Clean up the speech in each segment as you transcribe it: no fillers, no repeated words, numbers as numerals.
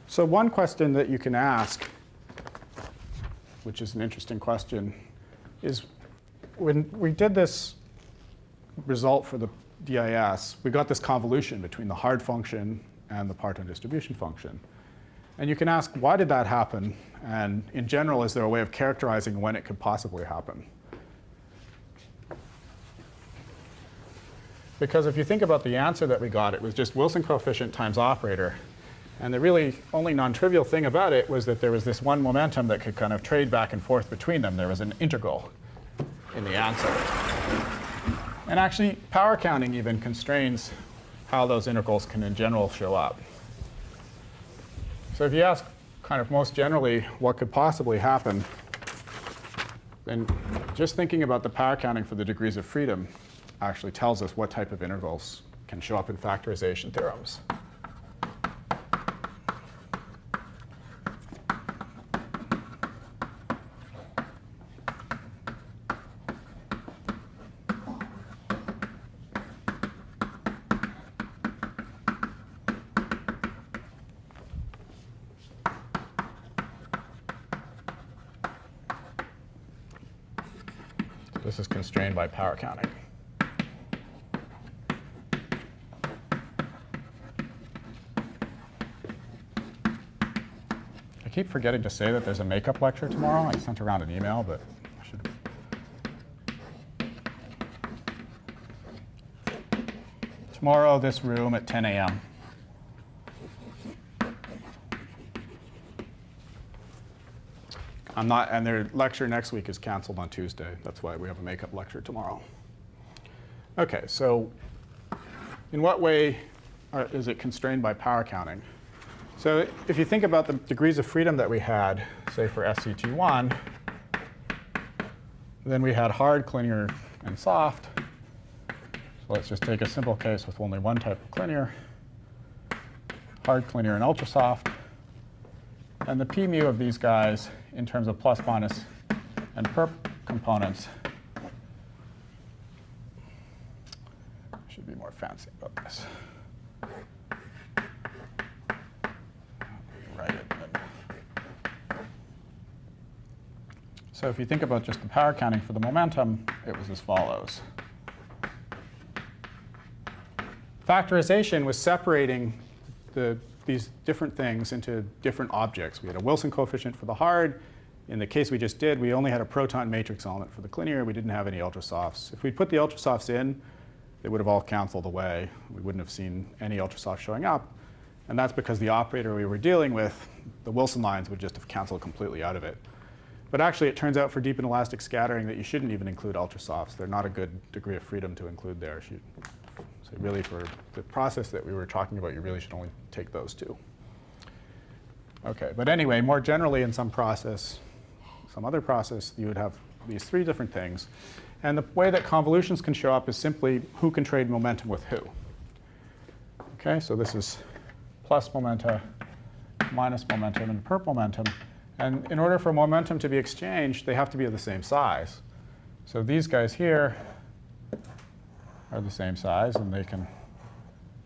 So one question that you can ask, which is an interesting question, is when we did this result for the DIS, we got this convolution between the hard function and the parton distribution function. And you can ask, why did that happen? And in general, is there a way of characterizing when it could possibly happen? Because if you think about the answer that we got, it was just Wilson coefficient times operator. And the really only non-trivial thing about it was that there was this one momentum that could kind of trade back and forth between them. There was an integral in the answer. And actually, power counting even constrains how those integrals can in general show up. So if you ask kind of most generally what could possibly happen, then just thinking about the power counting for the degrees of freedom actually tells us what type of integrals can show up in factorization theorems. This is constrained by power counting. I keep forgetting to say that there's a makeup lecture tomorrow. I sent around an email, but I should. Tomorrow, this room at 10 a.m. And their lecture next week is canceled on Tuesday. That's why we have a makeup lecture tomorrow. OK, so in what way is it constrained by power counting? So if you think about the degrees of freedom that we had, say for SCT1, then we had hard, linear, and soft. So let's just take a simple case with only one type of linear, hard, linear, and ultrasoft. And the p mu of these guys in terms of plus, minus, and perp components should be more fancy about this. Write it. So if you think about just the power counting for the momentum, it was as follows. Factorization was separating these different things into different objects. We had a Wilson coefficient for the hard. In the case we just did, we only had a proton matrix element for the linear. We didn't have any ultrasofts. If we put the ultrasofts in, they would have all canceled away. We wouldn't have seen any ultrasoft showing up. And that's because the operator we were dealing with, the Wilson lines would just have canceled completely out of it. But actually, it turns out for deep and elastic scattering that you shouldn't even include ultrasofts. They're not a good degree of freedom to include there. So really, for the process that we were talking about, you really should only take those two. OK, but anyway, more generally in some other process, you would have these three different things. And the way that convolutions can show up is simply who can trade momentum with who. OK, so this is plus momenta, minus momentum, and perp momentum. And in order for momentum to be exchanged, they have to be of the same size. So these guys here are the same size, and they can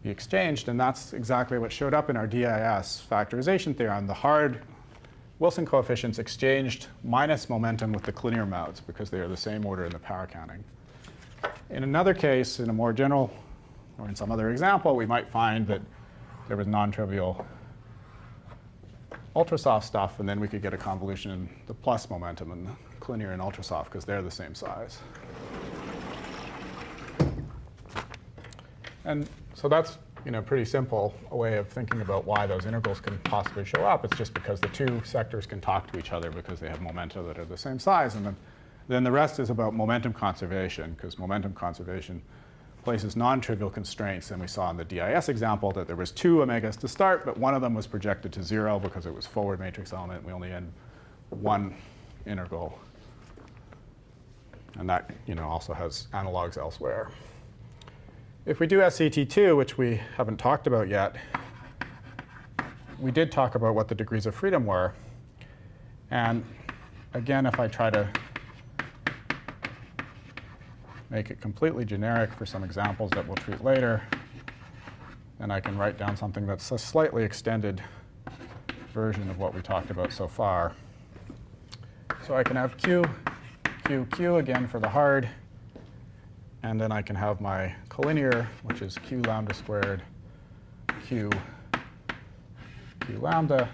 be exchanged. And that's exactly what showed up in our DIS factorization theorem. The hard Wilson coefficients exchanged minus momentum with the linear modes because they are the same order in the power counting. In another case, in a more general, or in some other example, we might find that there was non-trivial ultrasoft stuff, and then we could get a convolution in the plus momentum and the linear and ultrasoft because they're the same size. And so that's pretty simple a way of thinking about why those integrals can possibly show up. It's just because the two sectors can talk to each other because they have momenta that are the same size. And then the rest is about momentum conservation, because momentum conservation places non-trivial constraints. And we saw in the DIS example that there was 2 omegas to start, but one of them was projected to 0 because it was forward matrix element. We only had one integral. And that also has analogs elsewhere. If we do SCT2, which we haven't talked about yet, we did talk about what the degrees of freedom were. And again, if I try to make it completely generic for some examples that we'll treat later, then I can write down something that's a slightly extended version of what we talked about so far. So I can have Q, Q, Q again for the hard. And then I can have my collinear, which is Q lambda squared, Q, Q lambda,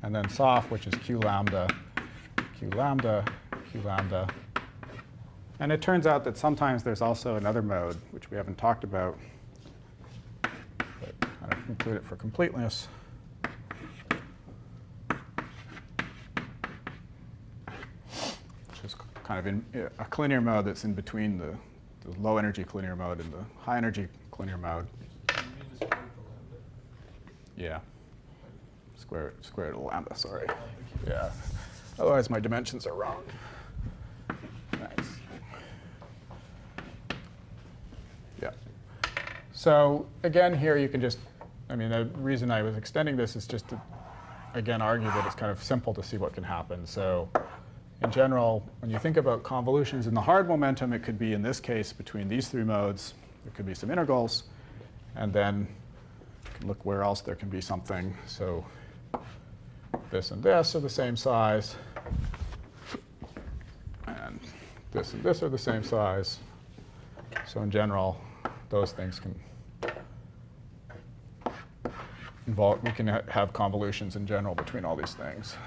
and then soft, which is Q lambda, Q lambda, Q lambda. And it turns out that sometimes there's also another mode, which we haven't talked about, but kind of include it for completeness. Which is kind of in a collinear mode that's in between the low energy collinear mode and the high energy collinear mode. Yeah. Square root of lambda, sorry. Yeah. Otherwise my dimensions are wrong. Nice. Yeah. So again, here you can just, I mean, the reason I was extending this is just to, again, argue that it's kind of simple to see what can happen. So in general, when you think about convolutions in the hard momentum, it could be, in this case, between these three modes. There could be some integrals. And then you can look where else there can be something. So this and this are the same size. And this are the same size. So in general, those things can involve, we can have convolutions in general between all these things,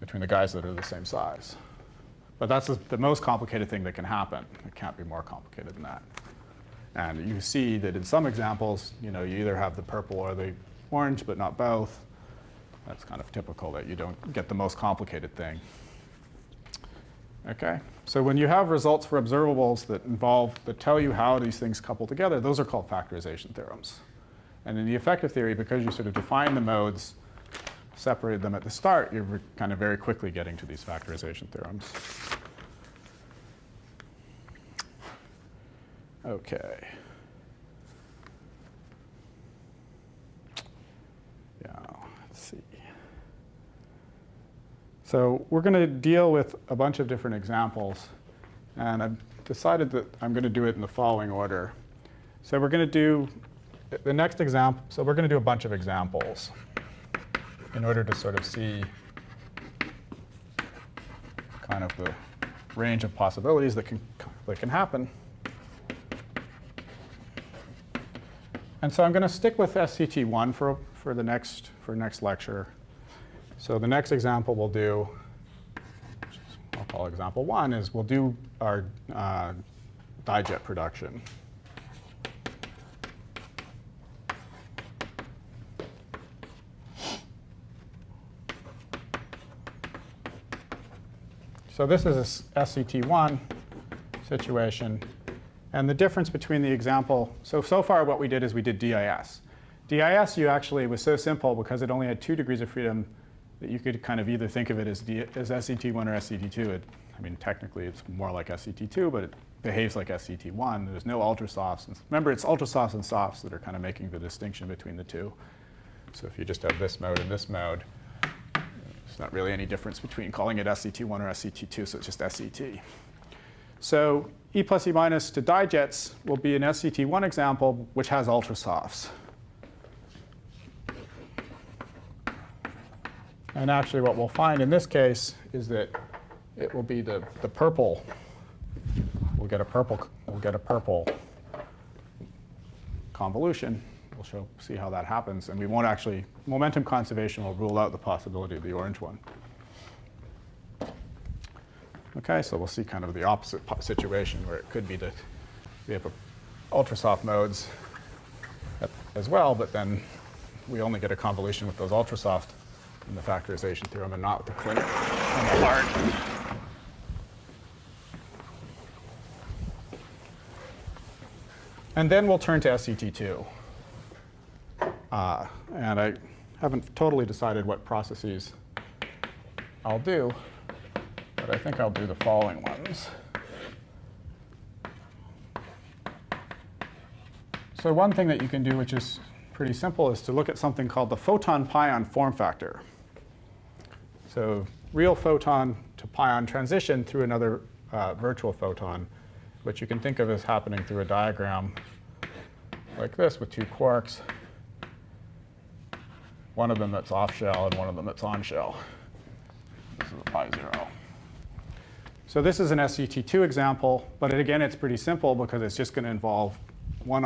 between the guys that are the same size. But that's the most complicated thing that can happen. It can't be more complicated than that. And you see that in some examples, you either have the purple or the orange, but not both. That's kind of typical that you don't get the most complicated thing. OK? So when you have results for observables that tell you how these things couple together, those are called factorization theorems. And in the effective theory, because you sort of define the modes, separated them at the start, you're kind of very quickly getting to these factorization theorems. OK. Yeah, let's see. So we're going to deal with a bunch of different examples. And I've decided that I'm going to do it in the following order. So we're going to do the next example. So we're going to do a bunch of examples in order to sort of see kind of the range of possibilities that can happen. And so I'm going to stick with SCT1 for next lecture. So the next example we'll do, which I'll call example 1, is we'll do our dijet production. So this is a SCT1 situation. And the difference between the example, so far what we did is we did DIS. DIS was so simple because it only had 2 degrees of freedom that you could kind of either think of it as SCT1 or SCT2. I mean, technically it's more like SCT2, but it behaves like SCT1. There's no ultrasofts. Remember, it's ultrasofts and softs that are kind of making the distinction between the two. So if you just have this mode and this mode, there's not really any difference between calling it SCT1 or SCT2, so it's just SCT. So E plus E minus to dijets will be an SCT1 example, which has ultrasofts. And actually what we'll find in this case is that it will be the purple. We'll get a purple convolution. We'll see how that happens. And we won't actually, momentum conservation will rule out the possibility of the orange one. OK, so we'll see kind of the opposite situation where it could be that we have ultrasoft modes as well, but then we only get a convolution with those ultrasoft in the factorization theorem and not with the clinic and the hard. And then we'll turn to SCT2. And I haven't totally decided what processes I'll do, but I think I'll do the following ones. So one thing that you can do, which is pretty simple, is to look at something called the photon-pion form factor. So real photon to pion transition through another virtual photon, which you can think of as happening through a diagram like this with 2 quarks. one of them that's off shell and one of them that's on shell. This is a pi 0. So this is an SCT2 example, but again, it's pretty simple because it's just going to involve one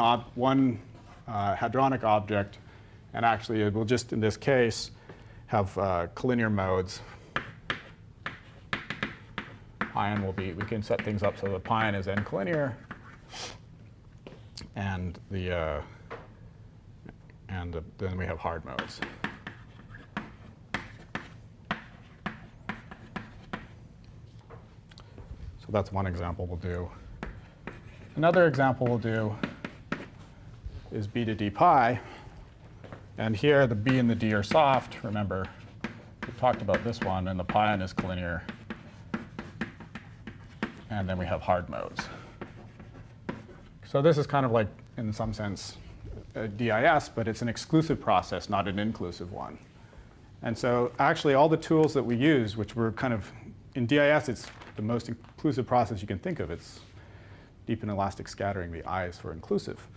hadronic object, and actually it will just, in this case, have collinear modes. Pion will be, we can set things up so the pion is n collinear, and then we have hard modes. So that's one example we'll do. Another example we'll do is b to d pi. And here the b and the d are soft. Remember, we talked about this one, and the pion is collinear. And then we have hard modes. So this is kind of like, in some sense, a DIS, but it's an exclusive process, not an inclusive one. And so actually all the tools that we use, which were kind of, in DIS, it's the most inclusive process you can think of. It's deep and elastic scattering. The I is for inclusive.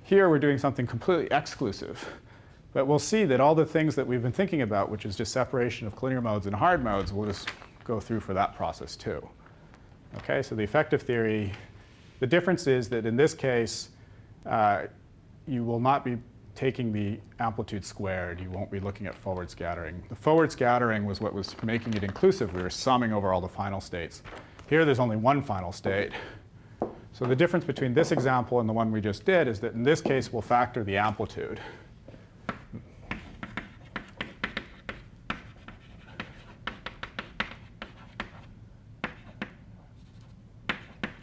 Here we're doing something completely exclusive. But we'll see that all the things that we've been thinking about, which is just separation of collinear modes and hard modes, we'll just go through for that process too. Okay, so the effective theory, the difference is that in this case, you will not be taking the amplitude squared. You won't be looking at forward scattering. The forward scattering was what was making it inclusive. We were summing over all the final states. Here there's only one final state. So the difference between this example and the one we just did is that in this case we'll factor the amplitude.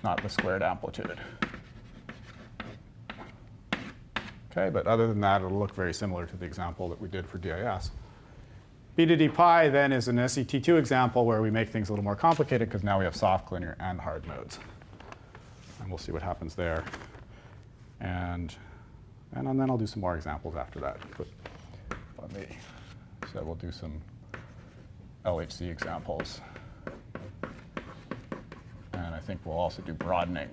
Not the squared amplitude. Okay, but other than that, it'll look very similar to the example that we did for DIS. B to d pi then is an SCT2 example where we make things a little more complicated because now we have soft, collinear, and hard modes. And we'll see what happens there. And then I'll do some more examples after that. But so we'll do some LHC examples. And I think we'll also do broadening.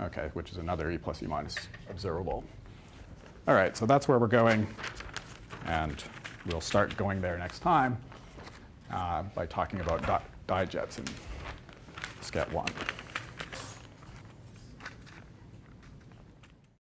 Okay, which is another E plus E minus observable. All right, so that's where we're going. And we'll start going there next time by talking about dijets in Scat 1.